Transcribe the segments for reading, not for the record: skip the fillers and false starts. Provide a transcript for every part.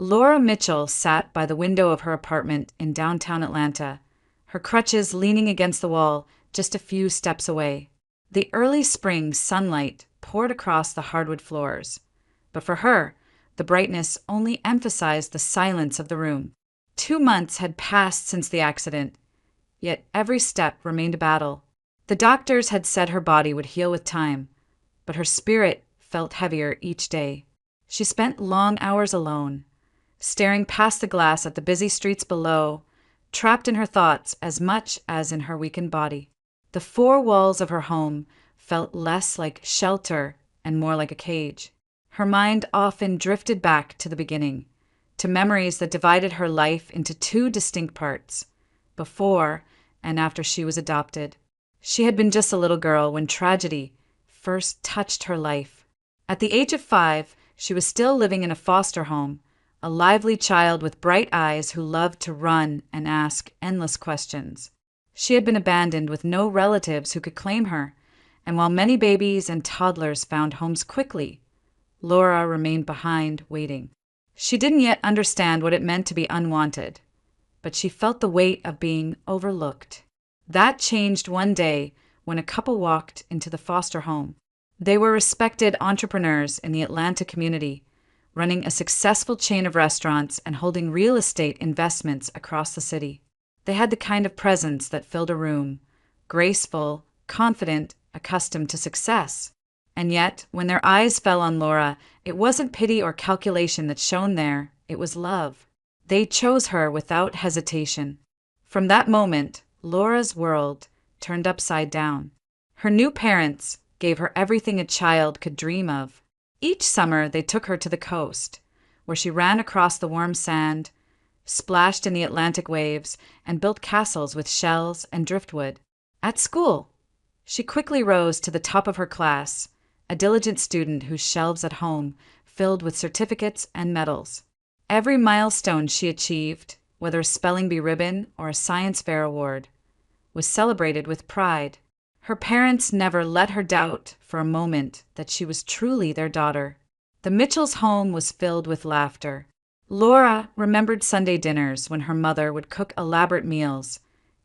Laura Mitchell sat by the window of her apartment in downtown Atlanta, her crutches leaning against the wall just a few steps away. The early spring sunlight poured across the hardwood floors, but for her, the brightness only emphasized the silence of the room. 2 months had passed since the accident, yet every step remained a battle. The doctors had said her body would heal with time, but her spirit felt heavier each day. She spent long hours alone, staring past the glass at the busy streets below, trapped in her thoughts as much as in her weakened body. The four walls of her home felt less like shelter and more like a cage. Her mind often drifted back to the beginning, to memories that divided her life into two distinct parts, before and after she was adopted. She had been just a little girl when tragedy first touched her life. At the age of 5, she was still living in a foster home, a lively child with bright eyes who loved to run and ask endless questions. She had been abandoned with no relatives who could claim her, and while many babies and toddlers found homes quickly, Laura remained behind, waiting. She didn't yet understand what it meant to be unwanted, but she felt the weight of being overlooked. That changed one day when a couple walked into the foster home. They were respected entrepreneurs in the Atlanta community, running a successful chain of restaurants and holding real estate investments across the city. They had the kind of presence that filled a room, graceful, confident, accustomed to success. And yet, when their eyes fell on Laura, it wasn't pity or calculation that shone there, it was love. They chose her without hesitation. From that moment, Laura's world turned upside down. Her new parents gave her everything a child could dream of. Each summer, they took her to the coast, where she ran across the warm sand, splashed in the Atlantic waves, and built castles with shells and driftwood. At school, she quickly rose to the top of her class, a diligent student whose shelves at home filled with certificates and medals. Every milestone she achieved, whether a spelling bee ribbon or a science fair award, was celebrated with pride. Her parents never let her doubt for a moment that she was truly their daughter. The Mitchells' home was filled with laughter. Laura remembered Sunday dinners when her mother would cook elaborate meals,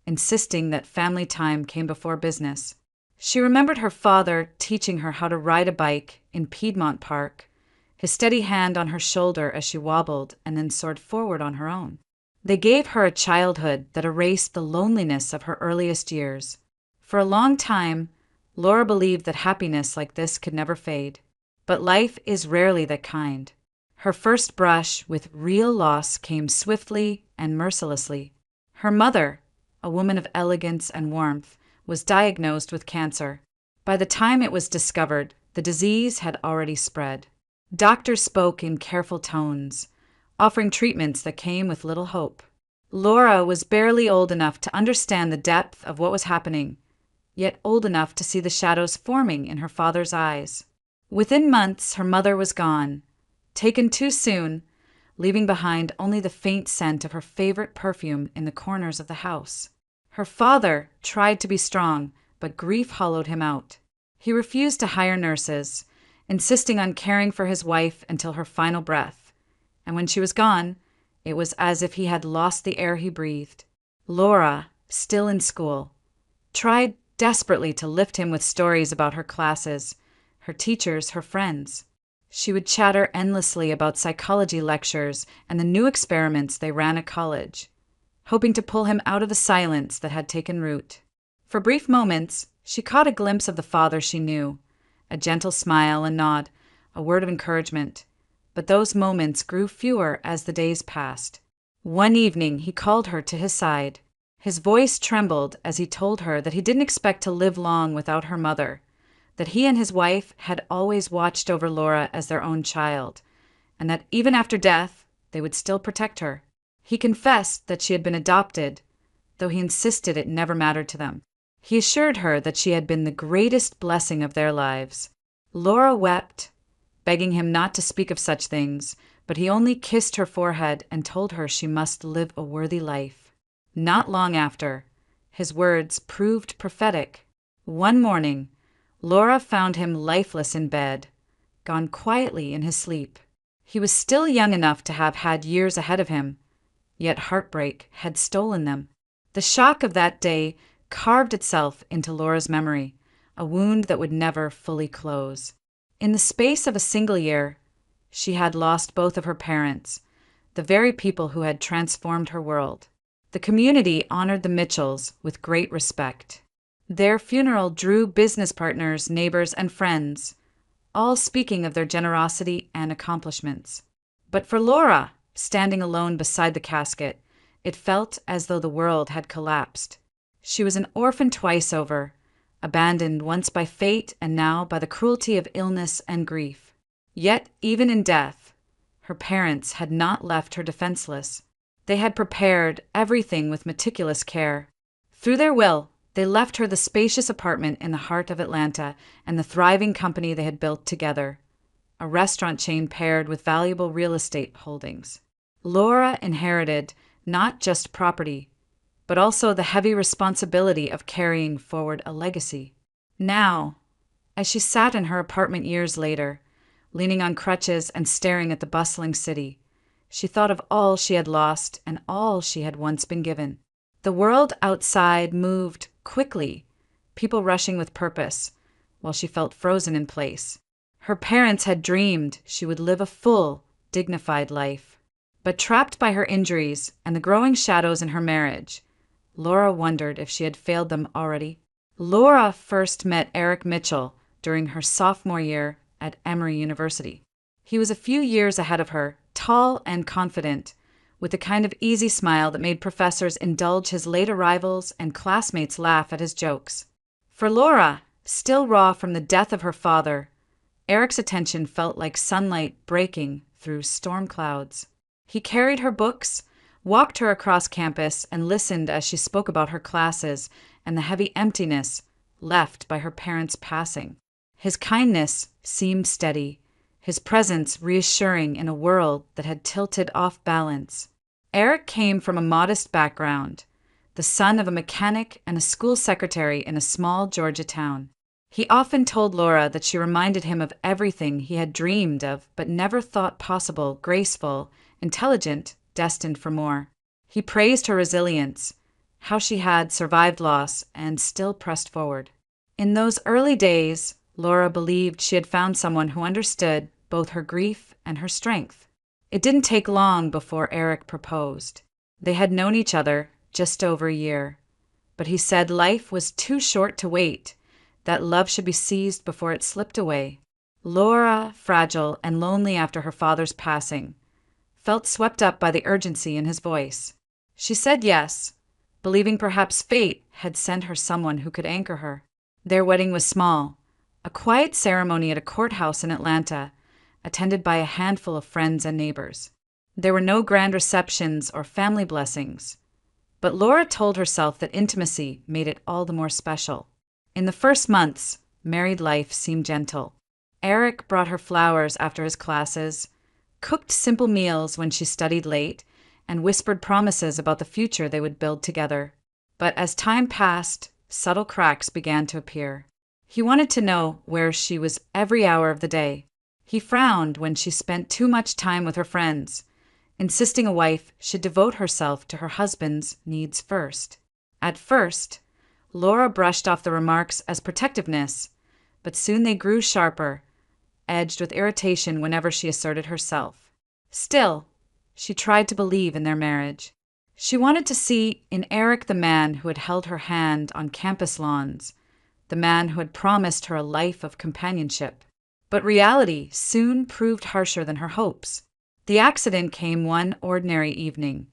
insisting that family time came before business. She remembered her father teaching her how to ride a bike in Piedmont Park, his steady hand on her shoulder as she wobbled and then soared forward on her own. They gave her a childhood that erased the loneliness of her earliest years. For a long time, Laura believed that happiness like this could never fade. But life is rarely that kind. Her first brush with real loss came swiftly and mercilessly. Her mother, a woman of elegance and warmth, was diagnosed with cancer. By the time it was discovered, the disease had already spread. Doctors spoke in careful tones, offering treatments that came with little hope. Laura was barely old enough to understand the depth of what was happening, yet old enough to see the shadows forming in her father's eyes. Within months, her mother was gone, taken too soon, leaving behind only the faint scent of her favorite perfume in the corners of the house. Her father tried to be strong, but grief hollowed him out. He refused to hire nurses, insisting on caring for his wife until her final breath. And when she was gone, it was as if he had lost the air he breathed. Laura, still in school, tried desperately to lift him with stories about her classes, her teachers, her friends. She would chatter endlessly about psychology lectures and the new experiments they ran at college, hoping to pull him out of the silence that had taken root. For brief moments, she caught a glimpse of the father she knew, a gentle smile, a nod, a word of encouragement. But those moments grew fewer as the days passed. One evening, he called her to his side. His voice trembled as he told her that he didn't expect to live long without her mother, that he and his wife had always watched over Laura as their own child, and that even after death, they would still protect her. He confessed that she had been adopted, though he insisted it never mattered to them. He assured her that she had been the greatest blessing of their lives. Laura wept, begging him not to speak of such things, but he only kissed her forehead and told her she must live a worthy life. Not long after, his words proved prophetic. One morning, Laura found him lifeless in bed, gone quietly in his sleep. He was still young enough to have had years ahead of him, yet heartbreak had stolen them. The shock of that day carved itself into Laura's memory, a wound that would never fully close. In the space of a single year, she had lost both of her parents, the very people who had transformed her world. The community honored the Mitchells with great respect. Their funeral drew business partners, neighbors, and friends, all speaking of their generosity and accomplishments. But for Laura, standing alone beside the casket, it felt as though the world had collapsed. She was an orphan twice over, abandoned once by fate and now by the cruelty of illness and grief. Yet, even in death, her parents had not left her defenseless. They had prepared everything with meticulous care. Through their will, they left her the spacious apartment in the heart of Atlanta and the thriving company they had built together, a restaurant chain paired with valuable real estate holdings. Laura inherited not just property, but also the heavy responsibility of carrying forward a legacy. Now, as she sat in her apartment years later, leaning on crutches and staring at the bustling city, she thought of all she had lost and all she had once been given. The world outside moved quickly, people rushing with purpose, while she felt frozen in place. Her parents had dreamed she would live a full, dignified life. But trapped by her injuries and the growing shadows in her marriage, Laura wondered if she had failed them already. Laura first met Eric Mitchell during her sophomore year at Emory University. He was a few years ahead of her, tall and confident, with a kind of easy smile that made professors indulge his late arrivals and classmates laugh at his jokes. For Laura, still raw from the death of her father, Eric's attention felt like sunlight breaking through storm clouds. He carried her books, walked her across campus, and listened as she spoke about her classes and the heavy emptiness left by her parents' passing. His kindness seemed steady, his presence reassuring in a world that had tilted off balance. Eric came from a modest background, the son of a mechanic and a school secretary in a small Georgia town. He often told Laura that she reminded him of everything he had dreamed of but never thought possible, graceful, intelligent, destined for more. He praised her resilience, how she had survived loss and still pressed forward. In those early days, Laura believed she had found someone who understood both her grief and her strength. It didn't take long before Eric proposed. They had known each other just over a year, but he said life was too short to wait, that love should be seized before it slipped away. Laura, fragile and lonely after her father's passing, felt swept up by the urgency in his voice. She said yes, believing perhaps fate had sent her someone who could anchor her. Their wedding was small, a quiet ceremony at a courthouse in Atlanta, attended by a handful of friends and neighbors. There were no grand receptions or family blessings, but Laura told herself that intimacy made it all the more special. In the first months, married life seemed gentle. Eric brought her flowers after his classes, cooked simple meals when she studied late, and whispered promises about the future they would build together. But as time passed, subtle cracks began to appear. He wanted to know where she was every hour of the day. He frowned when she spent too much time with her friends, insisting a wife should devote herself to her husband's needs first. At first, Laura brushed off the remarks as protectiveness, but soon they grew sharper, edged with irritation whenever she asserted herself. Still, she tried to believe in their marriage. She wanted to see in Eric the man who had held her hand on campus lawns, the man who had promised her a life of companionship. But reality soon proved harsher than her hopes. The accident came one ordinary evening,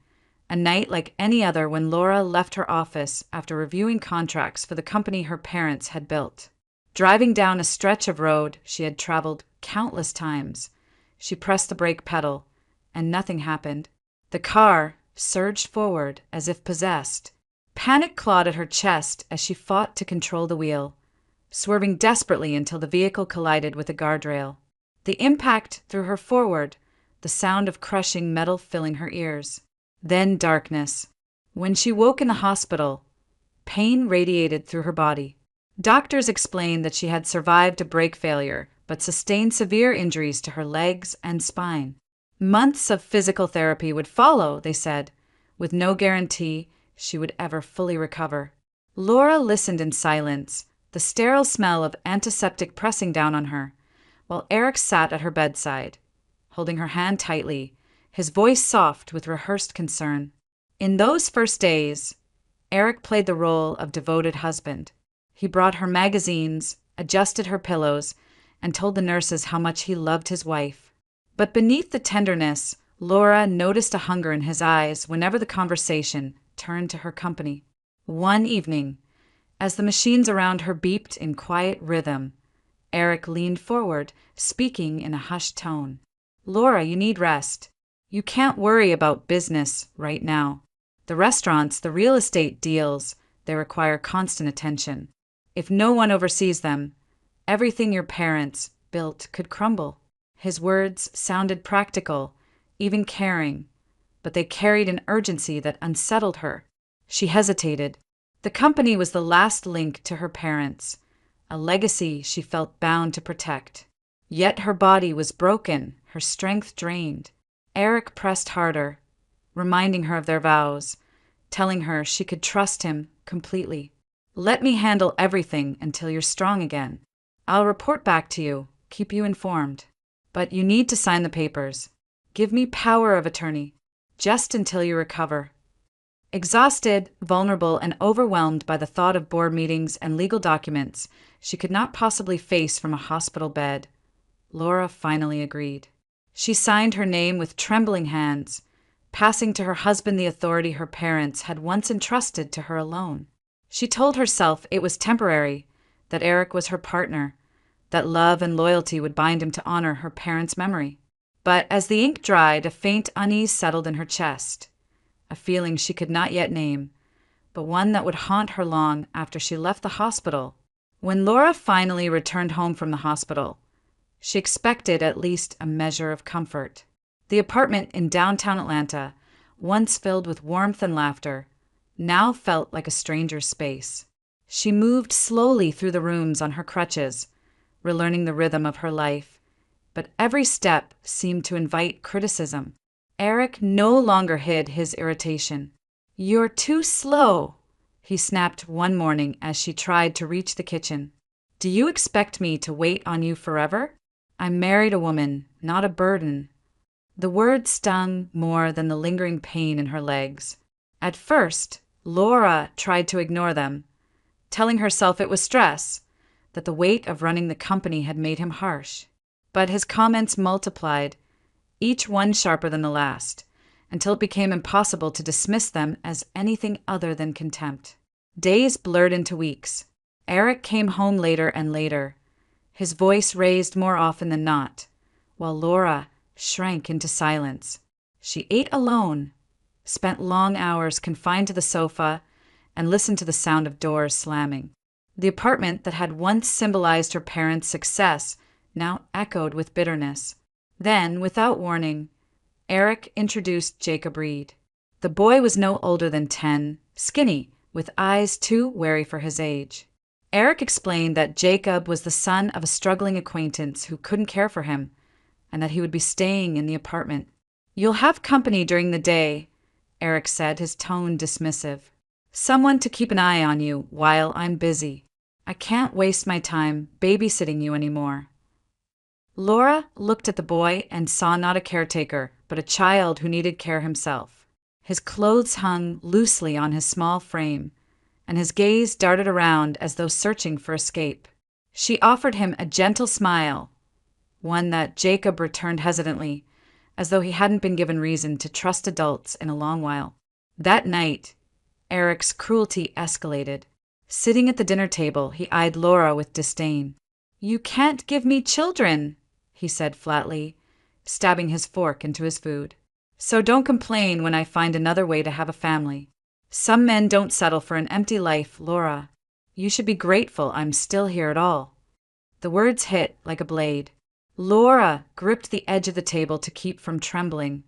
a night like any other when Laura left her office after reviewing contracts for the company her parents had built. Driving down a stretch of road she had traveled countless times, she pressed the brake pedal, and nothing happened. The car surged forward as if possessed. Panic clawed at her chest as she fought to control the wheel, swerving desperately until the vehicle collided with a guardrail. The impact threw her forward, the sound of crushing metal filling her ears. Then darkness. When she woke in the hospital, pain radiated through her body. Doctors explained that she had survived a brake failure, but sustained severe injuries to her legs and spine. Months of physical therapy would follow, they said, with no guarantee she would ever fully recover. Laura listened in silence, the sterile smell of antiseptic pressing down on her, while Eric sat at her bedside, holding her hand tightly, his voice soft with rehearsed concern. In those first days, Eric played the role of devoted husband. He brought her magazines, adjusted her pillows, and told the nurses how much he loved his wife. But beneath the tenderness, Laura noticed a hunger in his eyes whenever the conversation turned to her company. One evening, as the machines around her beeped in quiet rhythm, Eric leaned forward, speaking in a hushed tone. "Laura, you need rest. You can't worry about business right now. The restaurants, the real estate deals, they require constant attention. If no one oversees them, everything your parents built could crumble." His words sounded practical, even caring, but they carried an urgency that unsettled her. She hesitated. The company was the last link to her parents, a legacy she felt bound to protect. Yet her body was broken, her strength drained. Eric pressed harder, reminding her of their vows, telling her she could trust him completely. "Let me handle everything until you're strong again. I'll report back to you, keep you informed. But you need to sign the papers. Give me power of attorney, just until you recover." Exhausted, vulnerable, and overwhelmed by the thought of board meetings and legal documents she could not possibly face from a hospital bed, Laura finally agreed. She signed her name with trembling hands, passing to her husband the authority her parents had once entrusted to her alone. She told herself it was temporary, that Eric was her partner, that love and loyalty would bind him to honor her parents' memory. But as the ink dried, a faint unease settled in her chest, a feeling she could not yet name, but one that would haunt her long after she left the hospital. When Laura finally returned home from the hospital, she expected at least a measure of comfort. The apartment in downtown Atlanta, once filled with warmth and laughter, now felt like a stranger's space. She moved slowly through the rooms on her crutches, relearning the rhythm of her life, but every step seemed to invite criticism. Eric no longer hid his irritation. "You're too slow," he snapped one morning as she tried to reach the kitchen. "Do you expect me to wait on you forever? I married a woman, not a burden." The words stung more than the lingering pain in her legs. At first, Laura tried to ignore them, telling herself it was stress, that the weight of running the company had made him harsh. But his comments multiplied, each one sharper than the last, until it became impossible to dismiss them as anything other than contempt. Days blurred into weeks. Eric came home later and later, his voice raised more often than not, while Laura shrank into silence. She ate alone, spent long hours confined to the sofa, and listened to the sound of doors slamming. The apartment that had once symbolized her parents' success now echoed with bitterness. Then, without warning, Eric introduced Jacob Reed. The boy was no older than 10, skinny, with eyes too wary for his age. Eric explained that Jacob was the son of a struggling acquaintance who couldn't care for him, and that he would be staying in the apartment. "You'll have company during the day," Eric said, his tone dismissive. "Someone to keep an eye on you while I'm busy. I can't waste my time babysitting you anymore." Laura looked at the boy and saw not a caretaker, but a child who needed care himself. His clothes hung loosely on his small frame, and his gaze darted around as though searching for escape. She offered him a gentle smile, one that Jacob returned hesitantly, as though he hadn't been given reason to trust adults in a long while. That night, Eric's cruelty escalated. Sitting at the dinner table, he eyed Laura with disdain. "You can't give me children," he said flatly, stabbing his fork into his food. "So don't complain when I find another way to have a family. Some men don't settle for an empty life, Laura. You should be grateful I'm still here at all." The words hit like a blade. Laura gripped the edge of the table to keep from trembling,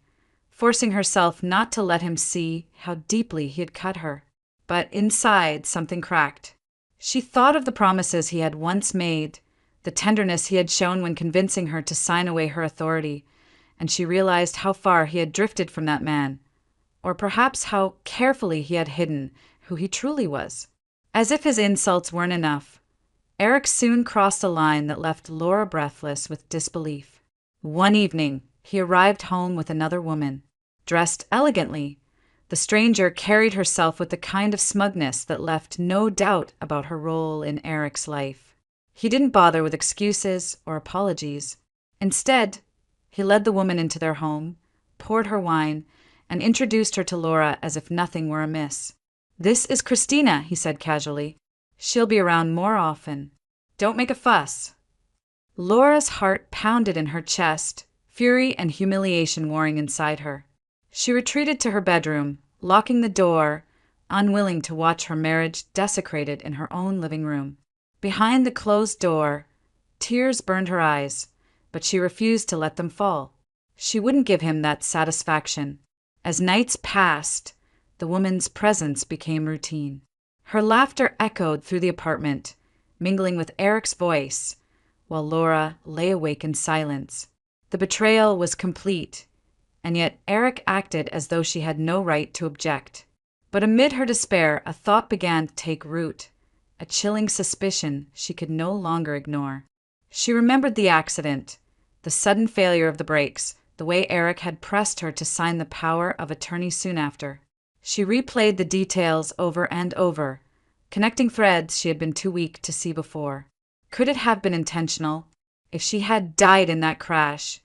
forcing herself not to let him see how deeply he had cut her. But inside, something cracked. She thought of the promises he had once made, the tenderness he had shown when convincing her to sign away her authority, and she realized how far he had drifted from that man, or perhaps how carefully he had hidden who he truly was. As if his insults weren't enough, Eric soon crossed a line that left Laura breathless with disbelief. One evening, he arrived home with another woman. Dressed elegantly, the stranger carried herself with the kind of smugness that left no doubt about her role in Eric's life. He didn't bother with excuses or apologies. Instead, he led the woman into their home, poured her wine, and introduced her to Laura as if nothing were amiss. "This is Christina," he said casually. "She'll be around more often. Don't make a fuss." Laura's heart pounded in her chest, fury and humiliation warring inside her. She retreated to her bedroom, locking the door, unwilling to watch her marriage desecrated in her own living room. Behind the closed door, tears burned her eyes, but she refused to let them fall. She wouldn't give him that satisfaction. As nights passed, the woman's presence became routine. Her laughter echoed through the apartment, mingling with Eric's voice, while Laura lay awake in silence. The betrayal was complete, and yet Eric acted as though she had no right to object. But amid her despair, a thought began to take root, a chilling suspicion she could no longer ignore. She remembered the accident, the sudden failure of the brakes, the way Eric had pressed her to sign the power of attorney soon after. She replayed the details over and over, connecting threads she had been too weak to see before. Could it have been intentional? If she had died in that crash,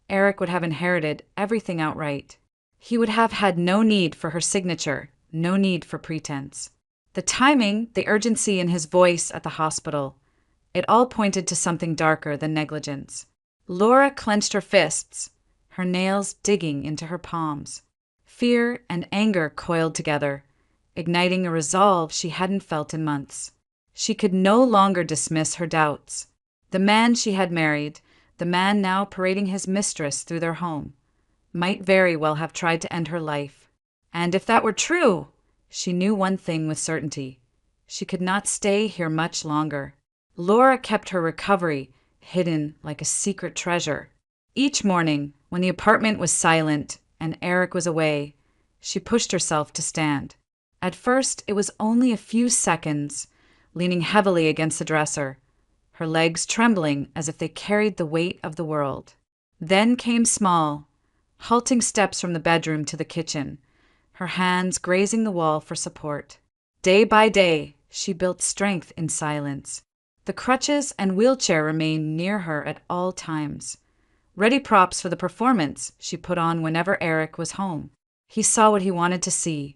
Eric would have inherited everything outright. He would have had no need for her signature, no need for pretense. The timing, the urgency in his voice at the hospital, it all pointed to something darker than negligence. Laura clenched her fists, her nails digging into her palms. Fear and anger coiled together, igniting a resolve she hadn't felt in months. She could no longer dismiss her doubts. The man she had married, the man now parading his mistress through their home, might very well have tried to end her life. And if that were true, she knew one thing with certainty. She could not stay here much longer. Laura kept her recovery hidden like a secret treasure. Each morning, when the apartment was silent and Eric was away, she pushed herself to stand. At first, it was only a few seconds, leaning heavily against the dresser, her legs trembling as if they carried the weight of the world. Then came small, halting steps from the bedroom to the kitchen, her hands grazing the wall for support. Day by day, she built strength in silence. The crutches and wheelchair remained near her at all times, ready props for the performance she put on whenever Eric was home. He saw what he wanted to see,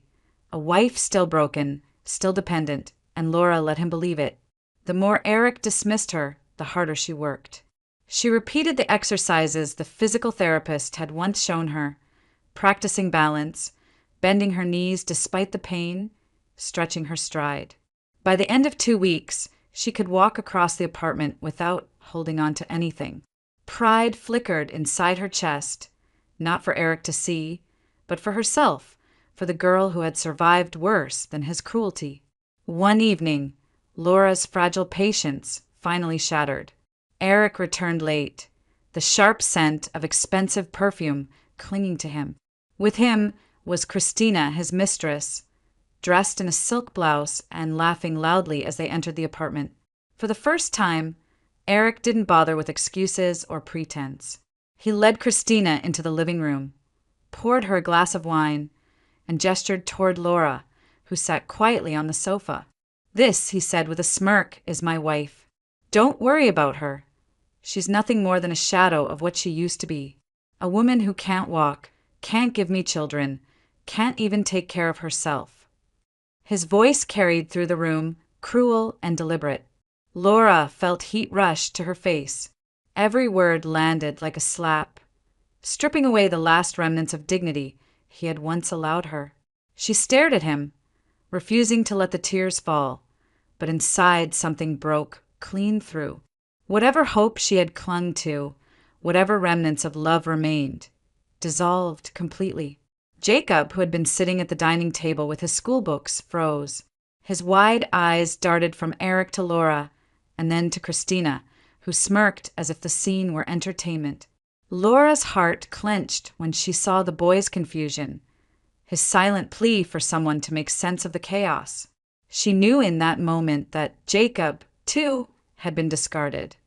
a wife still broken, still dependent, and Laura let him believe it. The more Eric dismissed her, the harder she worked. She repeated the exercises the physical therapist had once shown her, practicing balance, bending her knees despite the pain, stretching her stride. By the end of 2 weeks, she could walk across the apartment without holding on to anything. Pride flickered inside her chest, not for Eric to see, but for herself, for the girl who had survived worse than his cruelty. One evening, Laura's fragile patience finally shattered. Eric returned late, the sharp scent of expensive perfume clinging to him. With him was Christina, his mistress, dressed in a silk blouse and laughing loudly as they entered the apartment. For the first time, Eric didn't bother with excuses or pretense. He led Christina into the living room, poured her a glass of wine, and gestured toward Laura, who sat quietly on the sofa. "This," he said with a smirk, "is my wife. Don't worry about her. She's nothing more than a shadow of what she used to be. A woman who can't walk, can't give me children, can't even take care of herself." His voice carried through the room, cruel and deliberate. Laura felt heat rush to her face. Every word landed like a slap, stripping away the last remnants of dignity he had once allowed her. She stared at him, refusing to let the tears fall, but inside something broke clean through. Whatever hope she had clung to, whatever remnants of love remained, dissolved completely. Jacob, who had been sitting at the dining table with his school books, froze. His wide eyes darted from Eric to Laura, and then to Christina, who smirked as if the scene were entertainment. Laura's heart clenched when she saw the boy's confusion, his silent plea for someone to make sense of the chaos. She knew in that moment that Jacob, too, had been discarded,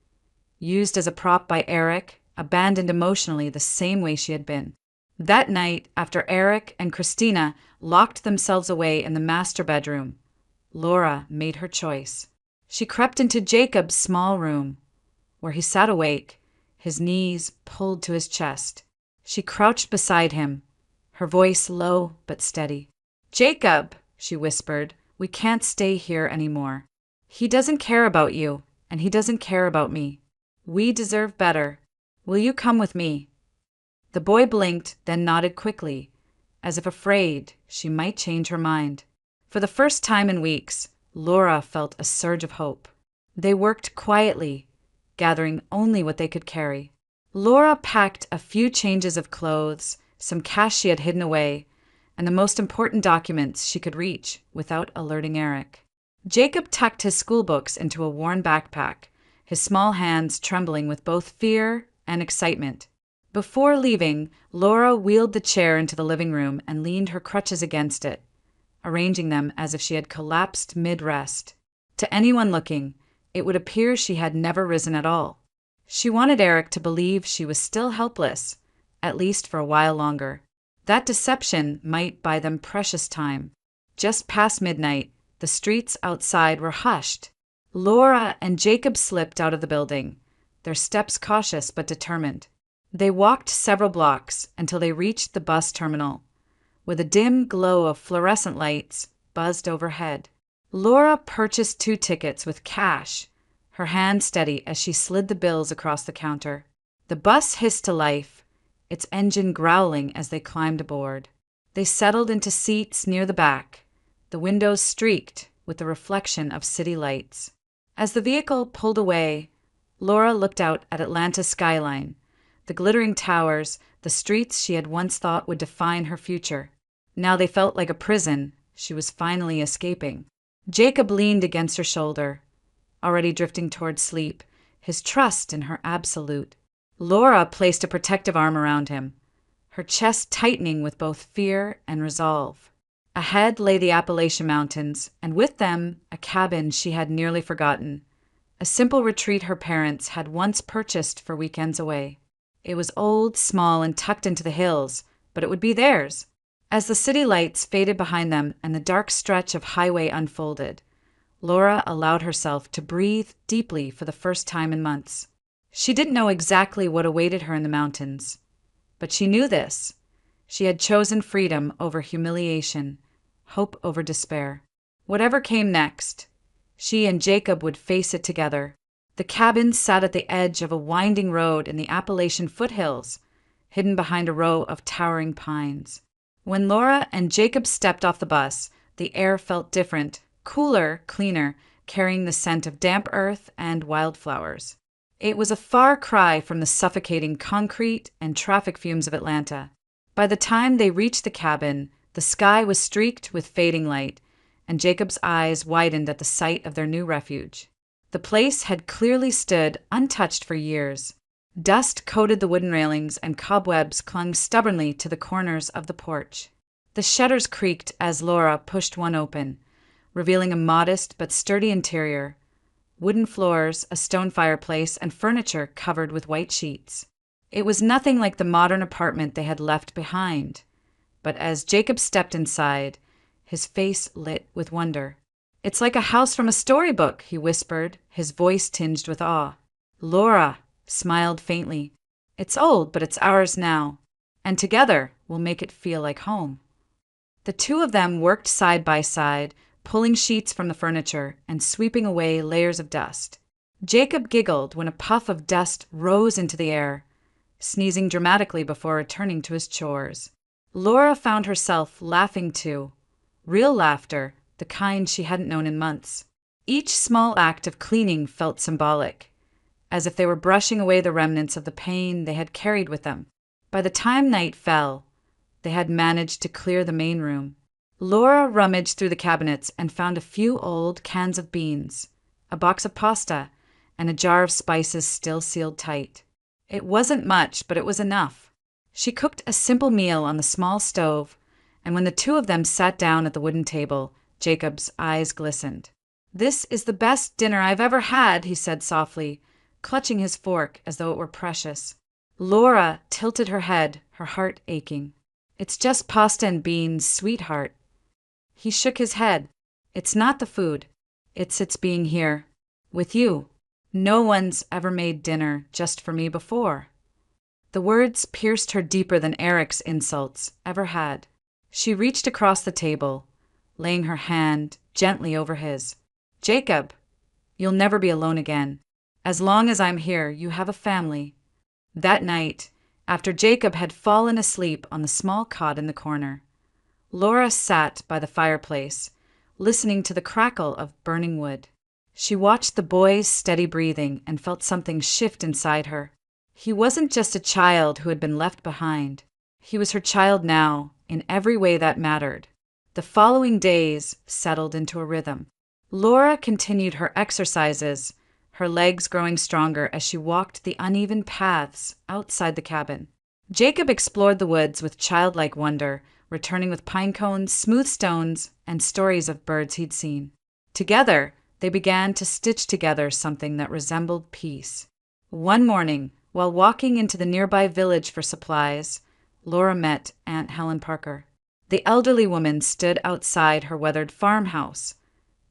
used as a prop by Eric, abandoned emotionally the same way she had been. That night, after Eric and Christina locked themselves away in the master bedroom, Laura made her choice. She crept into Jacob's small room, where he sat awake, his knees pulled to his chest. She crouched beside him, her voice low but steady. "Jacob," she whispered, "we can't stay here anymore. He doesn't care about you, and he doesn't care about me. We deserve better. Will you come with me?" The boy blinked, then nodded quickly, as if afraid she might change her mind. For the first time in weeks, Laura felt a surge of hope. They worked quietly, gathering only what they could carry. Laura packed a few changes of clothes, some cash she had hidden away, and the most important documents she could reach without alerting Eric. Jacob tucked his schoolbooks into a worn backpack, his small hands trembling with both fear and excitement. Before leaving, Laura wheeled the chair into the living room and leaned her crutches against it, arranging them as if she had collapsed mid-rest. To anyone looking, it would appear she had never risen at all. She wanted Eric to believe she was still helpless, at least for a while longer. That deception might buy them precious time. Just past midnight, the streets outside were hushed. Laura and Jacob slipped out of the building, their steps cautious but determined. They walked several blocks until they reached the bus terminal, where the dim glow of fluorescent lights buzzed overhead. Laura purchased 2 tickets with cash, her hand steady as she slid the bills across the counter. The bus hissed to life, its engine growling as they climbed aboard. They settled into seats near the back, the windows streaked with the reflection of city lights. As the vehicle pulled away, Laura looked out at Atlanta's skyline, the glittering towers, the streets she had once thought would define her future. Now they felt like a prison she was finally escaping. Jacob leaned against her shoulder, already drifting toward sleep, his trust in her absolute. Laura placed a protective arm around him, her chest tightening with both fear and resolve. Ahead lay the Appalachian Mountains, and with them a cabin she had nearly forgotten, a simple retreat her parents had once purchased for weekends away. It was old, small, and tucked into the hills, but it would be theirs. As the city lights faded behind them and the dark stretch of highway unfolded, Laura allowed herself to breathe deeply for the first time in months. She didn't know exactly what awaited her in the mountains, but she knew this. She had chosen freedom over humiliation, hope over despair. Whatever came next, she and Jacob would face it together. The cabin sat at the edge of a winding road in the Appalachian foothills, hidden behind a row of towering pines. When Laura and Jacob stepped off the bus, the air felt different, cooler, cleaner, carrying the scent of damp earth and wildflowers. It was a far cry from the suffocating concrete and traffic fumes of Atlanta. By the time they reached the cabin, the sky was streaked with fading light, and Jacob's eyes widened at the sight of their new refuge. The place had clearly stood untouched for years. Dust coated the wooden railings and cobwebs clung stubbornly to the corners of the porch. The shutters creaked as Laura pushed one open, revealing a modest but sturdy interior. Wooden floors, a stone fireplace, and furniture covered with white sheets. It was nothing like the modern apartment they had left behind, but as Jacob stepped inside, his face lit with wonder. "It's like a house from a storybook," he whispered, his voice tinged with awe. Laura smiled faintly. "It's old, but it's ours now, and together we'll make it feel like home." The two of them worked side by side, pulling sheets from the furniture and sweeping away layers of dust. Jacob giggled when a puff of dust rose into the air, sneezing dramatically before returning to his chores. Laura found herself laughing too, real laughter, the kind she hadn't known in months. Each small act of cleaning felt symbolic, as if they were brushing away the remnants of the pain they had carried with them. By the time night fell, they had managed to clear the main room. Laura rummaged through the cabinets and found a few old cans of beans, a box of pasta, and a jar of spices still sealed tight. It wasn't much, but it was enough. She cooked a simple meal on the small stove, and when the two of them sat down at the wooden table, Jacob's eyes glistened. "This is the best dinner I've ever had," he said softly, clutching his fork as though it were precious. Laura tilted her head, her heart aching. "It's just pasta and beans, sweetheart." He shook his head. "It's not the food. It's being here. With you. No one's ever made dinner just for me before." The words pierced her deeper than Eric's insults ever had. She reached across the table, laying her hand gently over his. "Jacob, you'll never be alone again. As long as I'm here, you have a family." That night, after Jacob had fallen asleep on the small cot in the corner, Laura sat by the fireplace, listening to the crackle of burning wood. She watched the boy's steady breathing and felt something shift inside her. He wasn't just a child who had been left behind. He was her child now, in every way that mattered. The following days settled into a rhythm. Laura continued her exercises, her legs growing stronger as she walked the uneven paths outside the cabin. Jacob explored the woods with childlike wonder, returning with pine cones, smooth stones, and stories of birds he'd seen. Together, they began to stitch together something that resembled peace. One morning, while walking into the nearby village for supplies, Laura met Aunt Helen Parker. The elderly woman stood outside her weathered farmhouse,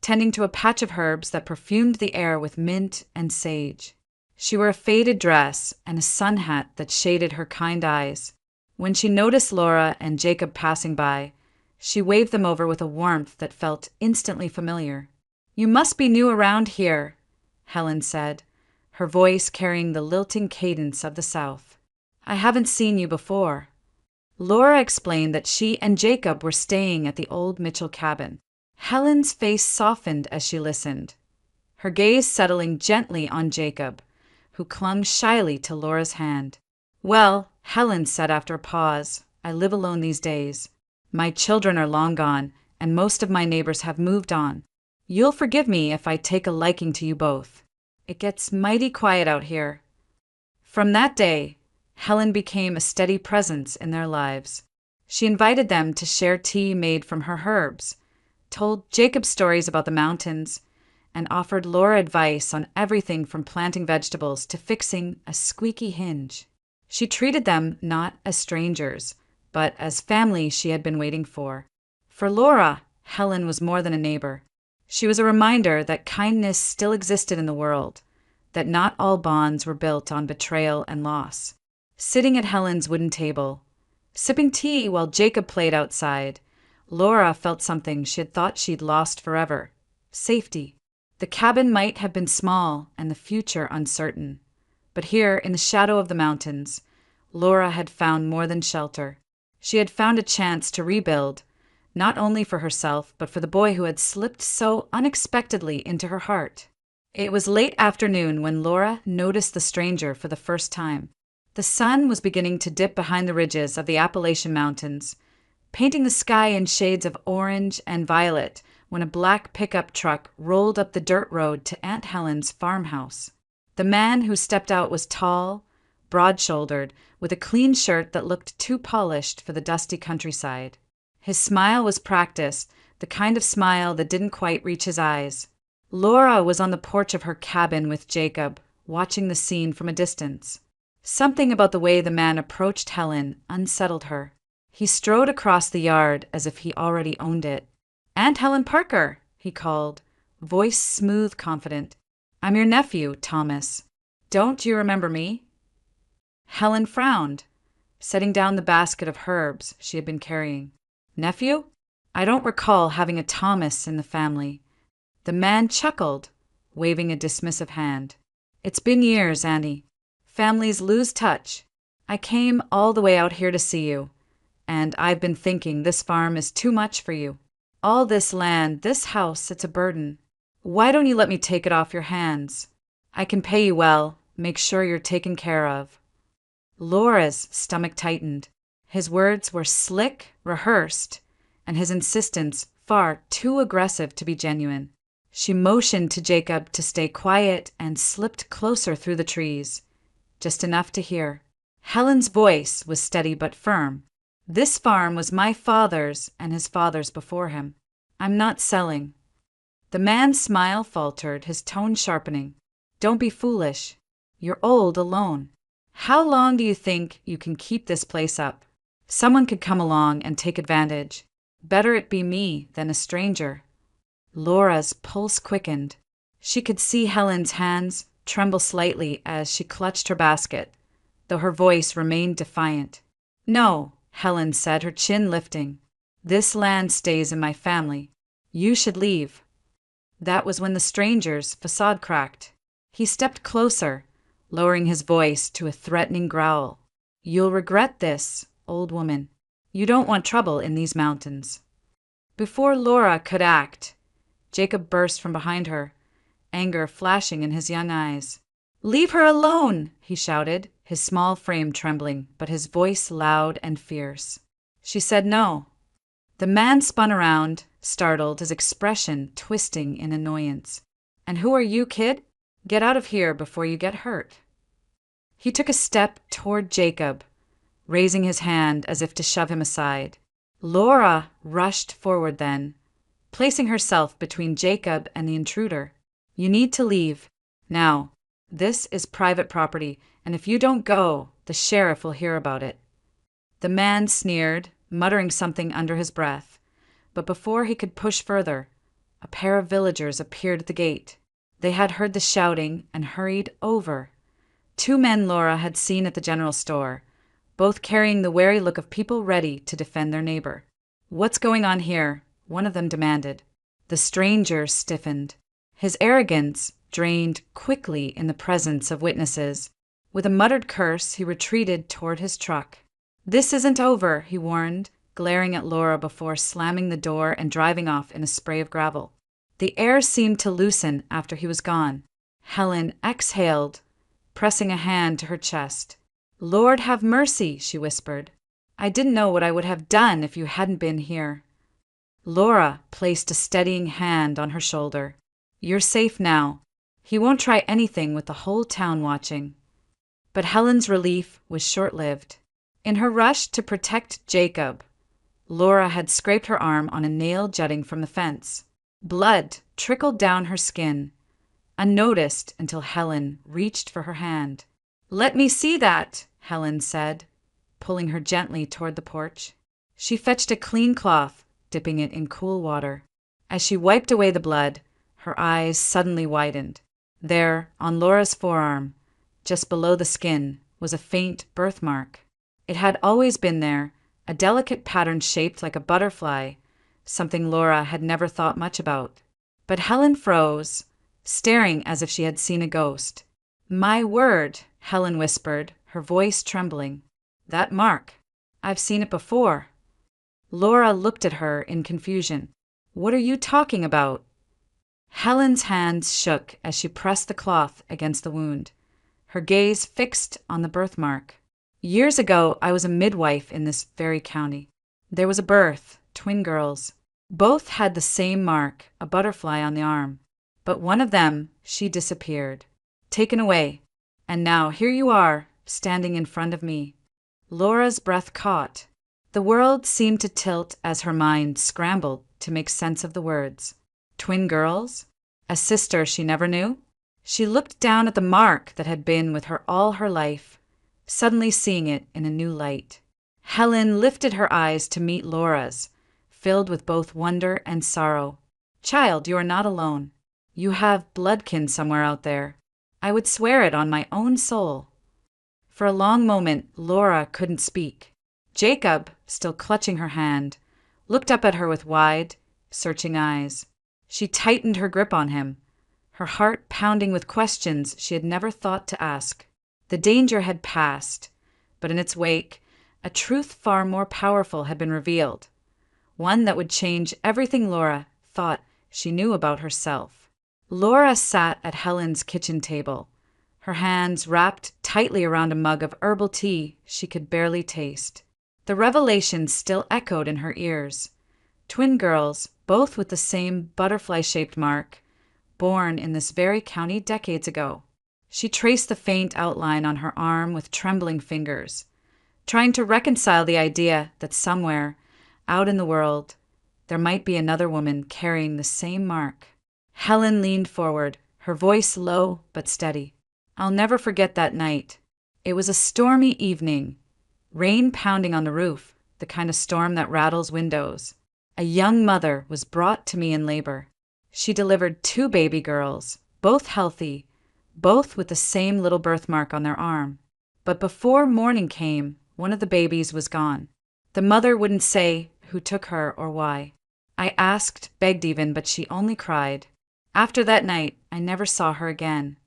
tending to a patch of herbs that perfumed the air with mint and sage. She wore a faded dress and a sun hat that shaded her kind eyes. When she noticed Laura and Jacob passing by, she waved them over with a warmth that felt instantly familiar. "You must be new around here," Helen said, her voice carrying the lilting cadence of the South. "I haven't seen you before." Laura explained that she and Jacob were staying at the old Mitchell cabin. Helen's face softened as she listened, her gaze settling gently on Jacob, who clung shyly to Laura's hand. "Well," Helen said after a pause, "I live alone these days. My children are long gone, and most of my neighbors have moved on. You'll forgive me if I take a liking to you both. It gets mighty quiet out here." From that day, Helen became a steady presence in their lives. She invited them to share tea made from her herbs, told Jacob stories about the mountains, and offered Laura advice on everything from planting vegetables to fixing a squeaky hinge. She treated them not as strangers, but as family she had been waiting for. For Laura, Helen was more than a neighbor. She was a reminder that kindness still existed in the world, that not all bonds were built on betrayal and loss. Sitting at Helen's wooden table, sipping tea while Jacob played outside, Laura felt something she had thought she'd lost forever: safety. The cabin might have been small and the future uncertain, but here, in the shadow of the mountains, Laura had found more than shelter. She had found a chance to rebuild, not only for herself, but for the boy who had slipped so unexpectedly into her heart. It was late afternoon when Laura noticed the stranger for the first time. The sun was beginning to dip behind the ridges of the Appalachian Mountains, painting the sky in shades of orange and violet when a black pickup truck rolled up the dirt road to Aunt Helen's farmhouse. The man who stepped out was tall, broad-shouldered, with a clean shirt that looked too polished for the dusty countryside. His smile was practiced, the kind of smile that didn't quite reach his eyes. Laura was on the porch of her cabin with Jacob, watching the scene from a distance. Something about the way the man approached Helen unsettled her. He strode across the yard as if he already owned it. "Aunt Helen Parker," he called, voice smooth, confident. "I'm your nephew, Thomas. Don't you remember me?" Helen frowned, setting down the basket of herbs she had been carrying. "Nephew? I don't recall having a Thomas in the family." The man chuckled, waving a dismissive hand. "It's been years, Annie. Families lose touch. I came all the way out here to see you, and I've been thinking this farm is too much for you. All this land, this house, it's a burden. Why don't you let me take it off your hands? I can pay you well, make sure you're taken care of." Laura's stomach tightened. His words were slick, rehearsed, and his insistence far too aggressive to be genuine. She motioned to Jacob to stay quiet and slipped closer through the trees. just enough to hear. Helen's voice was steady but firm. This farm was my father's and his father's before him. I'm not selling. The man's smile faltered, his tone sharpening. Don't be foolish. You're old alone. How long do you think you can keep this place up? Someone could come along and take advantage. Better it be me than a stranger. Laura's pulse quickened. She could see Helen's hands tremble slightly as she clutched her basket, though her voice remained defiant. No, Helen said, her chin lifting. This land stays in my family. You should leave. That was when the stranger's facade cracked. He stepped closer, lowering his voice to a threatening growl. You'll regret this, old woman. You don't want trouble in these mountains. Before Laura could act, Jacob burst from behind her, anger flashing in his young eyes. Leave her alone, he shouted, his small frame trembling, but his voice loud and fierce. She said no. The man spun around, startled, his expression twisting in annoyance. And who are you, kid? Get out of here before you get hurt. He took a step toward Jacob, raising his hand as if to shove him aside. Laura rushed forward then, placing herself between Jacob and the intruder. You need to leave. Now, this is private property, and if you don't go, the sheriff will hear about it. The man sneered, muttering something under his breath, but before he could push further, a pair of villagers appeared at the gate. They had heard the shouting and hurried over. 2 men Laura had seen at the general store, both carrying the wary look of people ready to defend their neighbor. What's going on here? One of them demanded. The stranger stiffened. His arrogance drained quickly in the presence of witnesses. With a muttered curse, he retreated toward his truck. This isn't over, he warned, glaring at Laura before slamming the door and driving off in a spray of gravel. The air seemed to loosen after he was gone. Helen exhaled, pressing a hand to her chest. Lord have mercy, she whispered. I didn't know what I would have done if you hadn't been here. Laura placed a steadying hand on her shoulder. You're safe now. He won't try anything with the whole town watching. But Helen's relief was short-lived. In her rush to protect Jacob, Laura had scraped her arm on a nail jutting from the fence. Blood trickled down her skin, unnoticed until Helen reached for her hand. Let me see that, Helen said, pulling her gently toward the porch. She fetched a clean cloth, dipping it in cool water. As she wiped away the blood, her eyes suddenly widened. There, on Laura's forearm, just below the skin, was a faint birthmark. It had always been there, a delicate pattern shaped like a butterfly, something Laura had never thought much about. But Helen froze, staring as if she had seen a ghost. My word, Helen whispered, her voice trembling. That mark. I've seen it before. Laura looked at her in confusion. What are you talking about? Helen's hands shook as she pressed the cloth against the wound, her gaze fixed on the birthmark. Years ago, I was a midwife in this very county. There was a birth, twin girls. Both had the same mark, a butterfly on the arm. But one of them, she disappeared, taken away. And now here you are, standing in front of me. Laura's breath caught. The world seemed to tilt as her mind scrambled to make sense of the words. Twin girls? A sister she never knew? She looked down at the mark that had been with her all her life, suddenly seeing it in a new light. Helen lifted her eyes to meet Laura's, filled with both wonder and sorrow. Child, you are not alone. You have bloodkin somewhere out there. I would swear it on my own soul. For a long moment, Laura couldn't speak. Jacob, still clutching her hand, looked up at her with wide, searching eyes. She tightened her grip on him, her heart pounding with questions she had never thought to ask. The danger had passed, but in its wake, a truth far more powerful had been revealed, one that would change everything Laura thought she knew about herself. Laura sat at Helen's kitchen table, her hands wrapped tightly around a mug of herbal tea she could barely taste. The revelation still echoed in her ears. Twin girls, both with the same butterfly-shaped mark, born in this very county decades ago. She traced the faint outline on her arm with trembling fingers, trying to reconcile the idea that somewhere, out in the world, there might be another woman carrying the same mark. Helen leaned forward, her voice low but steady. I'll never forget that night. It was a stormy evening, rain pounding on the roof, the kind of storm that rattles windows. A young mother was brought to me in labor. She delivered 2 baby girls, both healthy, both with the same little birthmark on their arm. But before morning came, one of the babies was gone. The mother wouldn't say who took her or why. I asked, begged even, but she only cried. After that night, I never saw her again.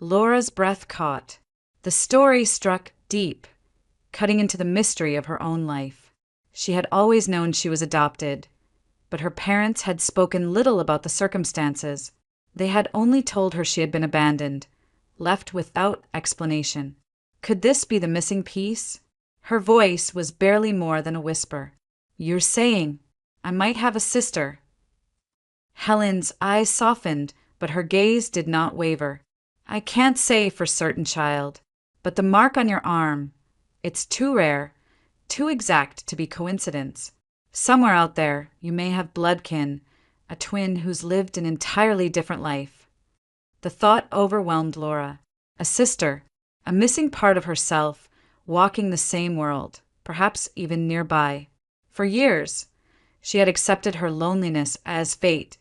Laura's breath caught. The story struck deep, cutting into the mystery of her own life. She had always known she was adopted, but her parents had spoken little about the circumstances. They had only told her she had been abandoned, left without explanation. Could this be the missing piece? Her voice was barely more than a whisper. You're saying I might have a sister. Helen's eyes softened, but her gaze did not waver. I can't say for certain, child, but the mark on your arm, it's too rare, too exact to be coincidence. Somewhere out there, you may have bloodkin, a twin who's lived an entirely different life. The thought overwhelmed Laura. A sister, a missing part of herself, walking the same world, perhaps even nearby. For years, she had accepted her loneliness as fate,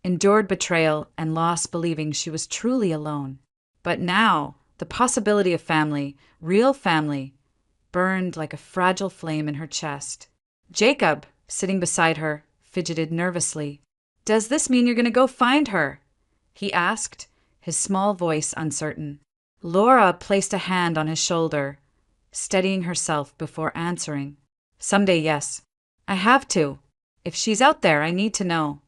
endured betrayal and loss believing she was truly alone. But now, the possibility of family, real family, burned like a fragile flame in her chest. Jacob, sitting beside her, fidgeted nervously. Does this mean you're going to go find her? He asked, his small voice uncertain. Laura placed a hand on his shoulder, steadying herself before answering. Someday, yes. I have to. If she's out there, I need to know.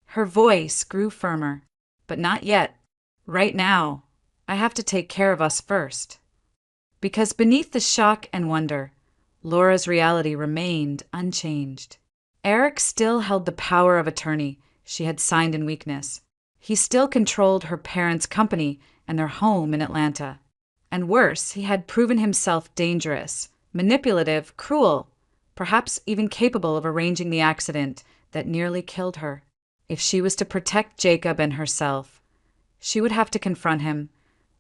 Her voice grew firmer. But not yet. Right now, I have to take care of us first. Because beneath the shock and wonder, Laura's reality remained unchanged. Eric still held the power of attorney she had signed in weakness. He still controlled her parents' company and their home in Atlanta. And worse, he had proven himself dangerous, manipulative, cruel, perhaps even capable of arranging the accident that nearly killed her. If she was to protect Jacob and herself, she would have to confront him,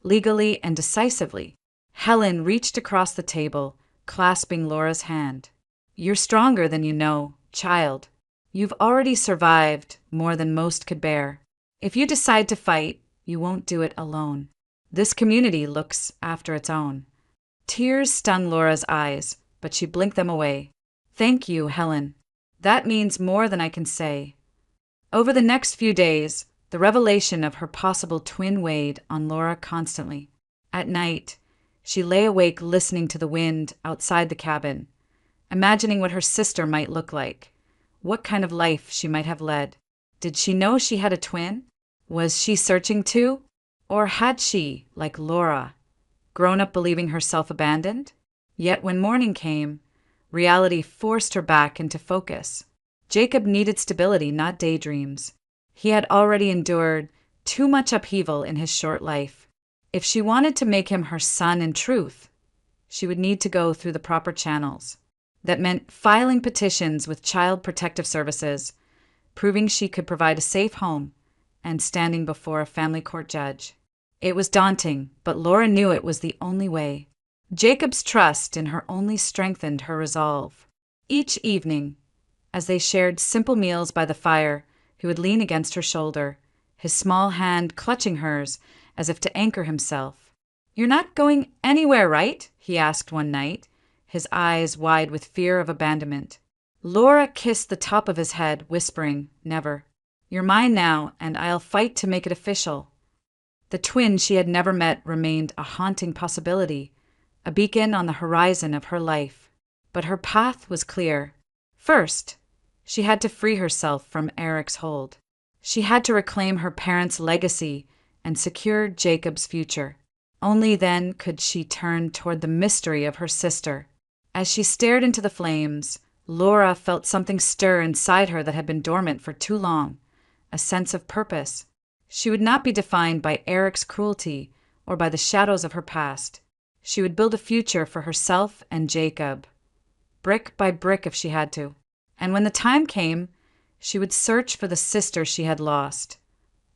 legally and decisively. Helen reached across the table, clasping Laura's hand. You're stronger than you know, child. You've already survived more than most could bear. If you decide to fight, you won't do it alone. This community looks after its own. Tears stung Laura's eyes, but she blinked them away. Thank you, Helen. That means more than I can say. Over the next few days, the revelation of her possible twin weighed on Laura constantly. At night, she lay awake listening to the wind outside the cabin, imagining what her sister might look like, what kind of life she might have led. Did she know she had a twin? Was she searching too? Or had she, like Laura, grown up believing herself abandoned? Yet when morning came, reality forced her back into focus. Jacob needed stability, not daydreams. He had already endured too much upheaval in his short life. If she wanted to make him her son in truth, she would need to go through the proper channels. That meant filing petitions with Child Protective Services, proving she could provide a safe home, and standing before a family court judge. It was daunting, but Laura knew it was the only way. Jacob's trust in her only strengthened her resolve. Each evening, as they shared simple meals by the fire, he would lean against her shoulder, his small hand clutching hers as if to anchor himself. You're not going anywhere, right? He asked one night, his eyes wide with fear of abandonment. Laura kissed the top of his head, whispering, Never. You're mine now, and I'll fight to make it official. The twin she had never met remained a haunting possibility, a beacon on the horizon of her life. But her path was clear. First, she had to free herself from Eric's hold. She had to reclaim her parents' legacy and secure Jacob's future. Only then could she turn toward the mystery of her sister. As she stared into the flames, Laura felt something stir inside her that had been dormant for too long, a sense of purpose. She would not be defined by Eric's cruelty or by the shadows of her past. She would build a future for herself and Jacob, brick by brick if she had to. And when the time came, she would search for the sister she had lost,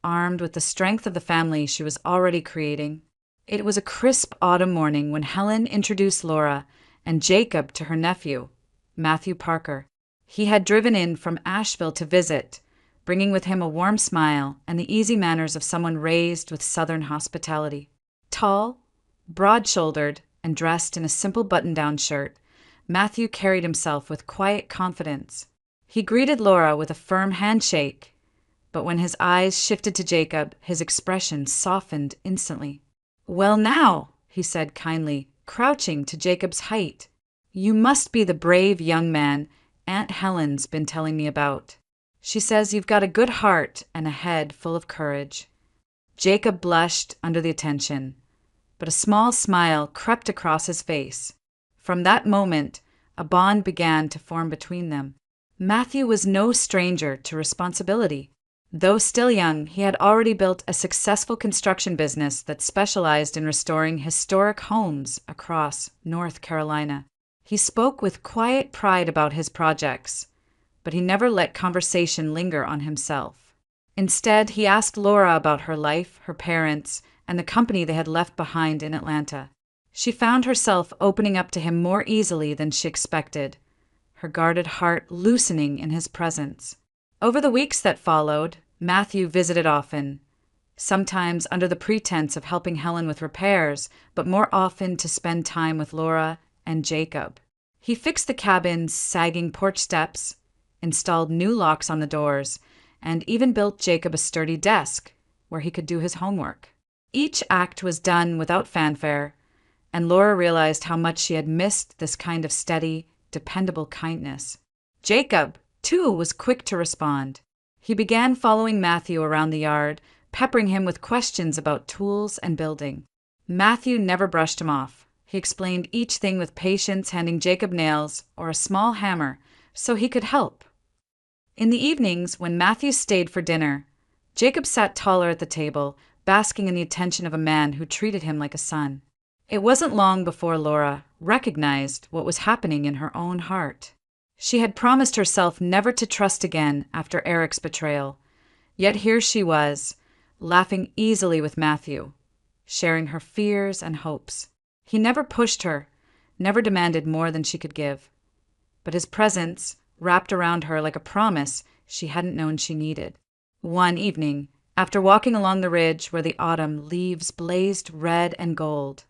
armed with the strength of the family she was already creating. It was a crisp autumn morning when Helen introduced Laura and Jacob to her nephew, Matthew Parker. He had driven in from Asheville to visit, bringing with him a warm smile and the easy manners of someone raised with Southern hospitality. Tall, broad-shouldered, and dressed in a simple button-down shirt, Matthew carried himself with quiet confidence. He greeted Laura with a firm handshake, but when his eyes shifted to Jacob, his expression softened instantly. "Well now," he said kindly, crouching to Jacob's height. "You must be the brave young man Aunt Helen's been telling me about. She says you've got a good heart and a head full of courage." Jacob blushed under the attention, but a small smile crept across his face. From that moment, a bond began to form between them. Matthew was no stranger to responsibility. Though still young, he had already built a successful construction business that specialized in restoring historic homes across North Carolina. He spoke with quiet pride about his projects, but he never let conversation linger on himself. Instead, he asked Laura about her life, her parents, and the company they had left behind in Atlanta. She found herself opening up to him more easily than she expected, her guarded heart loosening in his presence. Over the weeks that followed, Matthew visited often, sometimes under the pretense of helping Helen with repairs, but more often to spend time with Laura and Jacob. He fixed the cabin's sagging porch steps, installed new locks on the doors, and even built Jacob a sturdy desk where he could do his homework. Each act was done without fanfare, and Laura realized how much she had missed this kind of steady, dependable kindness. Jacob, too, was quick to respond. He began following Matthew around the yard, peppering him with questions about tools and building. Matthew never brushed him off. He explained each thing with patience, handing Jacob nails or a small hammer so he could help. In the evenings, when Matthew stayed for dinner, Jacob sat taller at the table, basking in the attention of a man who treated him like a son. It wasn't long before Laura recognized what was happening in her own heart. She had promised herself never to trust again after Eric's betrayal, yet here she was, laughing easily with Matthew, sharing her fears and hopes. He never pushed her, never demanded more than she could give, but his presence wrapped around her like a promise she hadn't known she needed. One evening, after walking along the ridge where the autumn leaves blazed red and gold,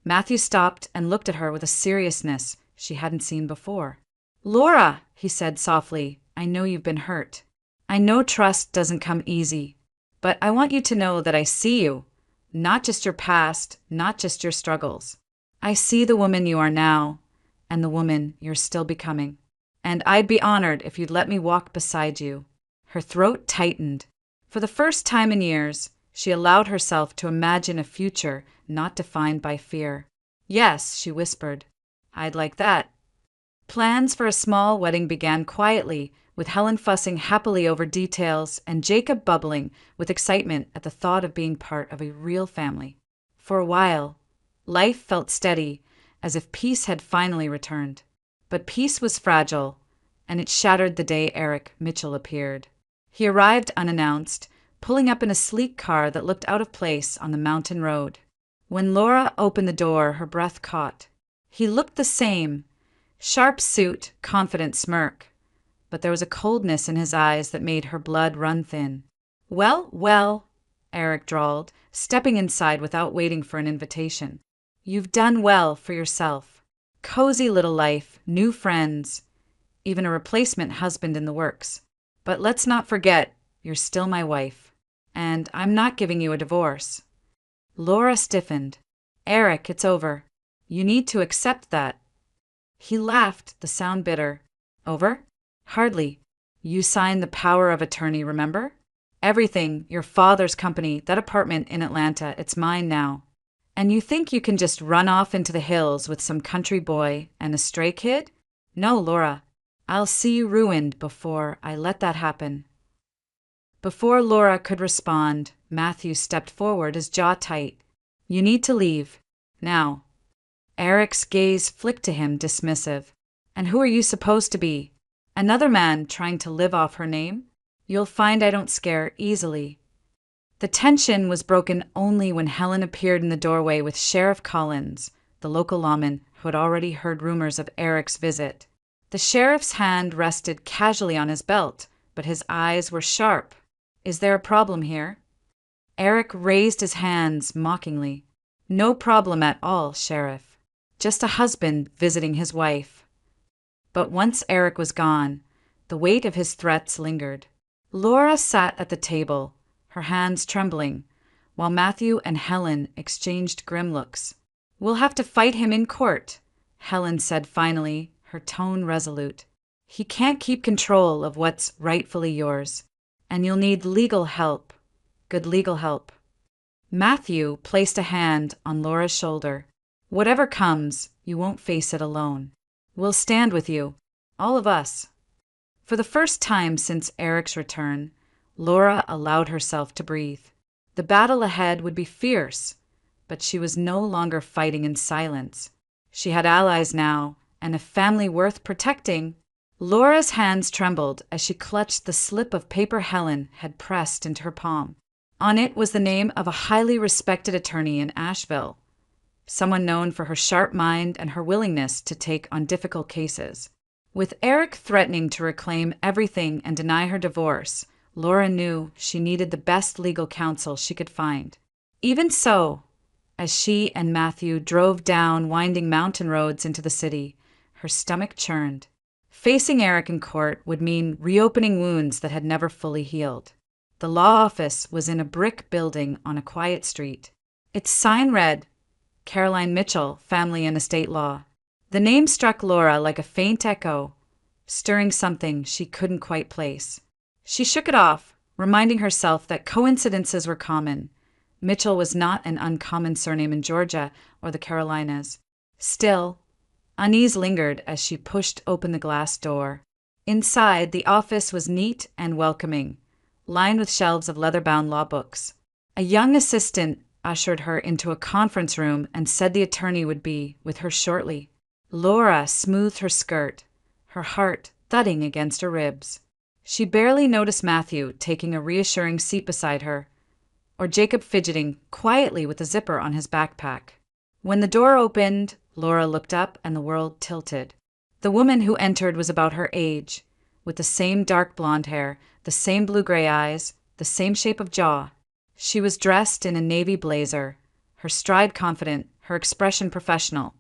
Matthew stopped and looked at her with a seriousness she hadn't seen before. "Laura," he said softly, "I know you've been hurt. I know trust doesn't come easy, but I want you to know that I see you, not just your past, not just your struggles. I see the woman you are now and the woman you're still becoming. And I'd be honored if you'd let me walk beside you." Her throat tightened. For the first time in years, she allowed herself to imagine a future not defined by fear. "Yes," she whispered. "I'd like that." Plans for a small wedding began quietly, with Helen fussing happily over details and Jacob bubbling with excitement at the thought of being part of a real family. For a while, life felt steady, as if peace had finally returned. But peace was fragile, and it shattered the day Eric Mitchell appeared. He arrived unannounced, pulling up in a sleek car that looked out of place on the mountain road. When Laura opened the door, her breath caught. He looked the same, sharp suit, confident smirk, but there was a coldness in his eyes that made her blood run thin. "Well, well," Eric drawled, stepping inside without waiting for an invitation. "You've done well for yourself. Cozy little life, new friends, even a replacement husband in the works. But let's not forget, you're still my wife, and I'm not giving you a divorce." Laura stiffened. "Eric, it's over. You need to accept that." He laughed, the sound bitter. "Over? Hardly. You signed the power of attorney, remember? Everything, your father's company, that apartment in Atlanta, it's mine now. And you think you can just run off into the hills with some country boy and a stray kid? No, Laura. I'll see you ruined before I let that happen." Before Laura could respond, Matthew stepped forward, his jaw tight. You need to leave. Now. Eric's gaze flicked to him, dismissive. And who are you supposed to be? Another man trying to live off her name? You'll find I don't scare easily. The tension was broken only when Helen appeared in the doorway with Sheriff Collins, the local lawman who had already heard rumors of Eric's visit. The sheriff's hand rested casually on his belt, but his eyes were sharp. Is there a problem here? Eric raised his hands mockingly. No problem at all, Sheriff. Just a husband visiting his wife. But once Eric was gone, the weight of his threats lingered. Laura sat at the table, her hands trembling, while Matthew and Helen exchanged grim looks. We'll have to fight him in court, Helen said finally, her tone resolute. He can't keep control of what's rightfully yours, and you'll need legal help. Good legal help. Matthew placed a hand on Laura's shoulder. Whatever comes, you won't face it alone. We'll stand with you, all of us. For the first time since Eric's return, Laura allowed herself to breathe. The battle ahead would be fierce, but she was no longer fighting in silence. She had allies now, and a family worth protecting. Laura's hands trembled as she clutched the slip of paper Helen had pressed into her palm. On it was the name of a highly respected attorney in Asheville, someone known for her sharp mind and her willingness to take on difficult cases. With Eric threatening to reclaim everything and deny her divorce, Laura knew she needed the best legal counsel she could find. Even so, as she and Matthew drove down winding mountain roads into the city, her stomach churned. Facing Eric in court would mean reopening wounds that had never fully healed. The law office was in a brick building on a quiet street. Its sign read, Caroline Mitchell, Family and Estate Law. The name struck Laura like a faint echo, stirring something she couldn't quite place. She shook it off, reminding herself that coincidences were common. Mitchell was not an uncommon surname in Georgia or the Carolinas. Still, unease lingered as she pushed open the glass door. Inside, the office was neat and welcoming, lined with shelves of leather-bound law books. A young assistant ushered her into a conference room and said the attorney would be with her shortly. Laura smoothed her skirt, her heart thudding against her ribs. She barely noticed Matthew taking a reassuring seat beside her, or Jacob fidgeting quietly with a zipper on his backpack. When the door opened, Laura looked up and the world tilted. The woman who entered was about her age, with the same dark blonde hair, the same blue-gray eyes, the same shape of jaw. She was dressed in a navy blazer, her stride confident, her expression professional,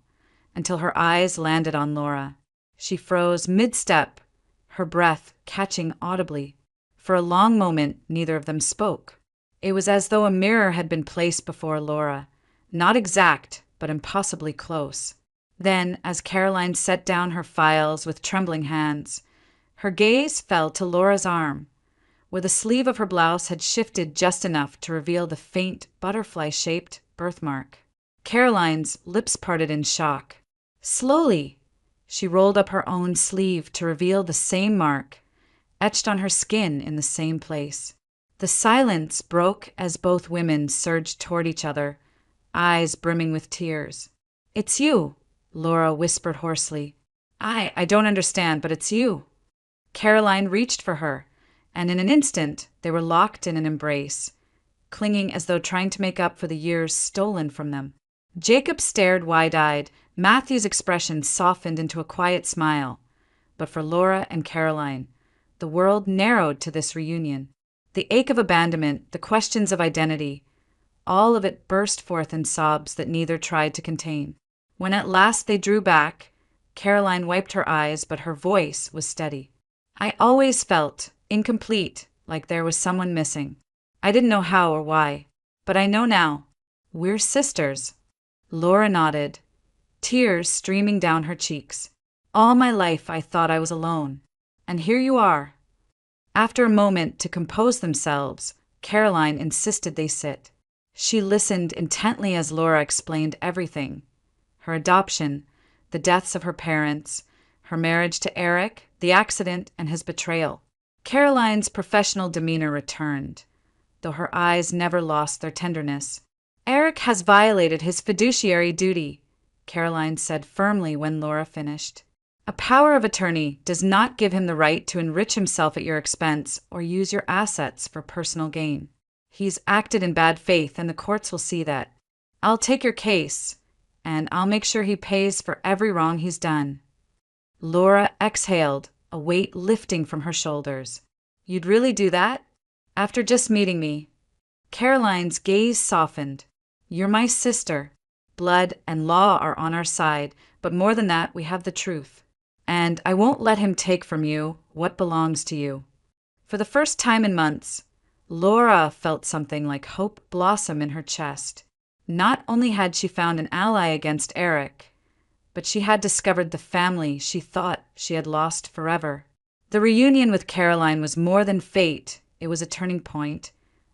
until her eyes landed on Laura. She froze mid-step, her breath catching audibly. For a long moment, neither of them spoke. It was as though a mirror had been placed before Laura, not exact, but impossibly close. Then, as Caroline set down her files with trembling hands, her gaze fell to Laura's arm, where the sleeve of her blouse had shifted just enough to reveal the faint, butterfly-shaped birthmark. Caroline's lips parted in shock. Slowly, she rolled up her own sleeve to reveal the same mark, etched on her skin in the same place. The silence broke as both women surged toward each other, eyes brimming with tears. "It's you," Laura whispered hoarsely. I don't understand, but it's you." Caroline reached for her, and in an instant they were locked in an embrace, clinging as though trying to make up for the years stolen from them. Jacob stared wide-eyed. Matthew's expression softened into a quiet smile. But for Laura and Caroline, the world narrowed to this reunion. The ache of abandonment, the questions of identity, all of it burst forth in sobs that neither tried to contain. When at last they drew back, Caroline wiped her eyes, but her voice was steady. "I always felt incomplete, like there was someone missing. I didn't know how or why, but I know now. We're sisters." Laura nodded, tears streaming down her cheeks. "All my life I thought I was alone, and here you are." After a moment to compose themselves, Caroline insisted they sit. She listened intently as Laura explained everything: her adoption, the deaths of her parents, her marriage to Eric, the accident, and his betrayal. Caroline's professional demeanor returned, though her eyes never lost their tenderness. Eric has violated his fiduciary duty, Caroline said firmly when Laura finished. A power of attorney does not give him the right to enrich himself at your expense or use your assets for personal gain. He's acted in bad faith, and the courts will see that. I'll take your case, and I'll make sure he pays for every wrong he's done. Laura exhaled, a weight lifting from her shoulders. You'd really do that? After just meeting me? Caroline's gaze softened. You're my sister. Blood and law are on our side, but more than that, we have the truth. And I won't let him take from you what belongs to you. For the first time in months, Laura felt something like hope blossom in her chest. Not only had she found an ally against Eric, but she had discovered the family she thought she had lost forever. The reunion with Caroline was more than fate, it was a turning point,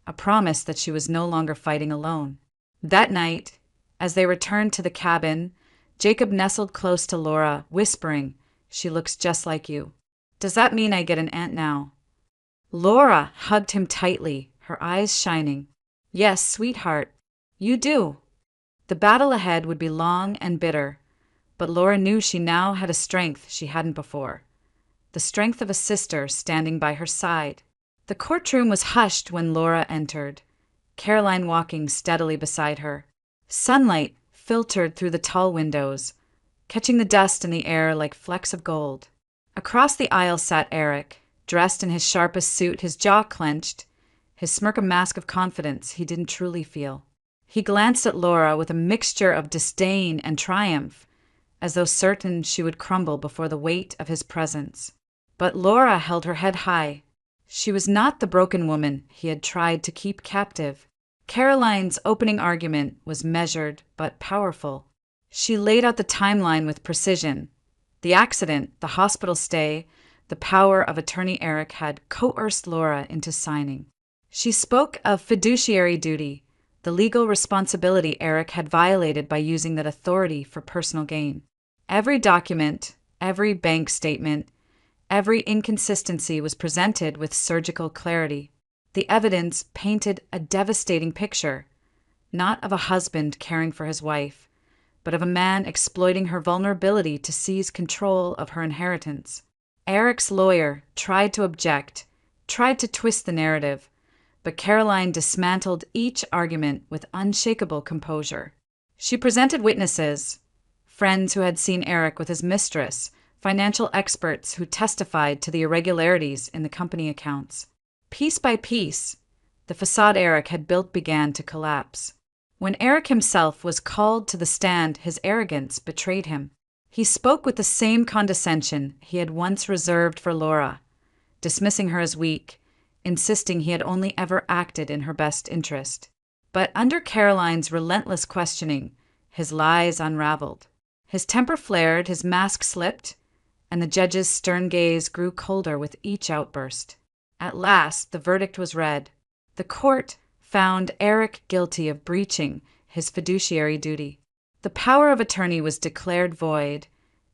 a promise that she was no longer fighting alone. That night, as they returned to the cabin, Jacob nestled close to Laura, whispering, "She looks just like you. Does that mean I get an aunt now?" Laura hugged him tightly, her eyes shining. "Yes, sweetheart, you do." The battle ahead would be long and bitter, but Laura knew she now had a strength she hadn't before. The strength of a sister standing by her side. The courtroom was hushed when Laura entered, Caroline walking steadily beside her. Sunlight filtered through the tall windows, catching the dust in the air like flecks of gold. Across the aisle sat Eric, dressed in his sharpest suit, his jaw clenched, his smirk a mask of confidence he didn't truly feel. He glanced at Laura with a mixture of disdain and triumph, as though certain she would crumble before the weight of his presence. But Laura held her head high. She was not the broken woman he had tried to keep captive. Caroline's opening argument was measured but powerful. She laid out the timeline with precision. The accident, the hospital stay, the power of attorney Eric had coerced Laura into signing. She spoke of fiduciary duty, the legal responsibility Eric had violated by using that authority for personal gain. Every document, every bank statement, every inconsistency was presented with surgical clarity. The evidence painted a devastating picture, not of a husband caring for his wife, but of a man exploiting her vulnerability to seize control of her inheritance. Eric's lawyer tried to object, tried to twist the narrative, but Caroline dismantled each argument with unshakable composure. She presented witnesses, friends who had seen Eric with his mistress, financial experts who testified to the irregularities in the company accounts. Piece by piece, the facade Eric had built began to collapse. When Eric himself was called to the stand, his arrogance betrayed him. He spoke with the same condescension he had once reserved for Laura, dismissing her as weak, insisting he had only ever acted in her best interest. But under Caroline's relentless questioning, his lies unraveled. His temper flared, his mask slipped, and the judge's stern gaze grew colder with each outburst. At last, the verdict was read. The court found Eric guilty of breaching his fiduciary duty. The power of attorney was declared void,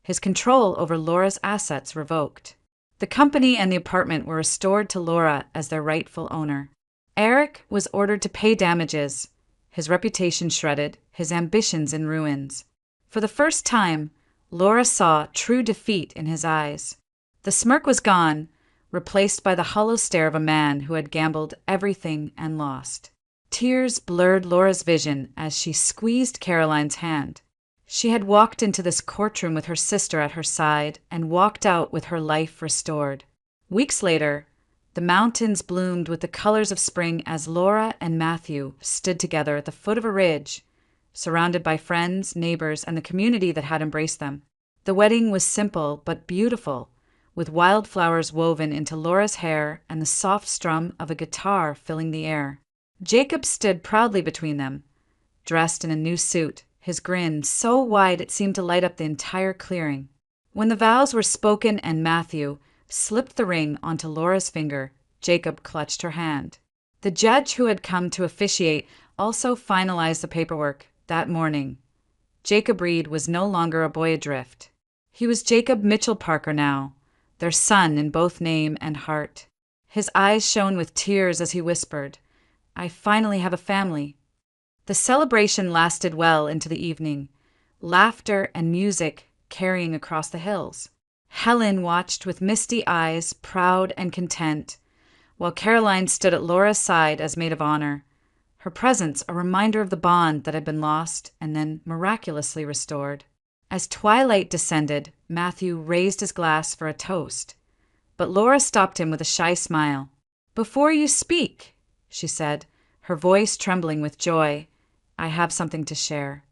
his control over Laura's assets revoked. The company and the apartment were restored to Laura as their rightful owner. Eric was ordered to pay damages, his reputation shredded, his ambitions in ruins. For the first time, Laura saw true defeat in his eyes. The smirk was gone, replaced by the hollow stare of a man who had gambled everything and lost. Tears blurred Laura's vision as she squeezed Caroline's hand. She had walked into this courtroom with her sister at her side and walked out with her life restored. Weeks later, the mountains bloomed with the colors of spring as Laura and Matthew stood together at the foot of a ridge, surrounded by friends, neighbors, and the community that had embraced them. The wedding was simple but beautiful, with wildflowers woven into Laura's hair and the soft strum of a guitar filling the air. Jacob stood proudly between them, dressed in a new suit, his grin so wide it seemed to light up the entire clearing. When the vows were spoken and Matthew slipped the ring onto Laura's finger, Jacob clutched her hand. The judge who had come to officiate also finalized the paperwork that morning. Jacob Reed was no longer a boy adrift. He was Jacob Mitchell Parker now, their son in both name and heart. His eyes shone with tears as he whispered, "I finally have a family." The celebration lasted well into the evening, laughter and music carrying across the hills. Helen watched with misty eyes, proud and content, while Caroline stood at Laura's side as maid of honor, her presence a reminder of the bond that had been lost and then miraculously restored. As twilight descended, Matthew raised his glass for a toast, but Laura stopped him with a shy smile. "Before you speak," she said, her voice trembling with joy, "I have something to share."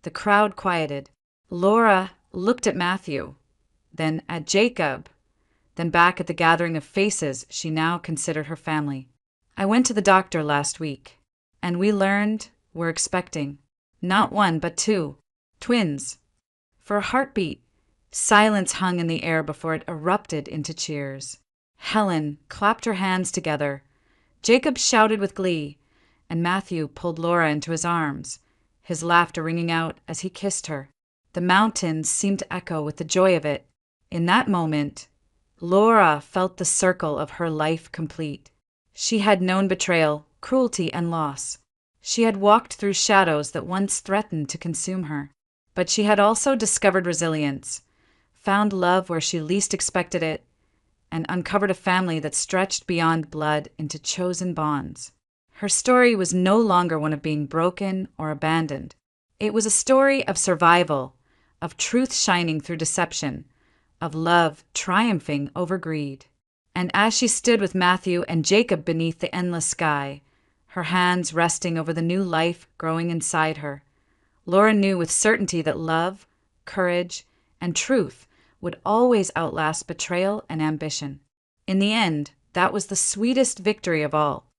The crowd quieted. Laura looked at Matthew, then at Jacob, then back at the gathering of faces she now considered her family. "I went to the doctor last week, and we learned we're expecting. Not one, but two. Twins." For a heartbeat, silence hung in the air before it erupted into cheers. Helen clapped her hands together. Jacob shouted with glee, and Matthew pulled Laura into his arms, his laughter ringing out as he kissed her. The mountains seemed to echo with the joy of it. In that moment, Laura felt the circle of her life complete. She had known betrayal, cruelty, and loss. She had walked through shadows that once threatened to consume her. But she had also discovered resilience, found love where she least expected it, and uncovered a family that stretched beyond blood into chosen bonds. Her story was no longer one of being broken or abandoned. It was a story of survival, of truth shining through deception, of love triumphing over greed. And as she stood with Matthew and Jacob beneath the endless sky, her hands resting over the new life growing inside her, Laura knew with certainty that love, courage, and truth would always outlast betrayal and ambition. In the end, that was the sweetest victory of all.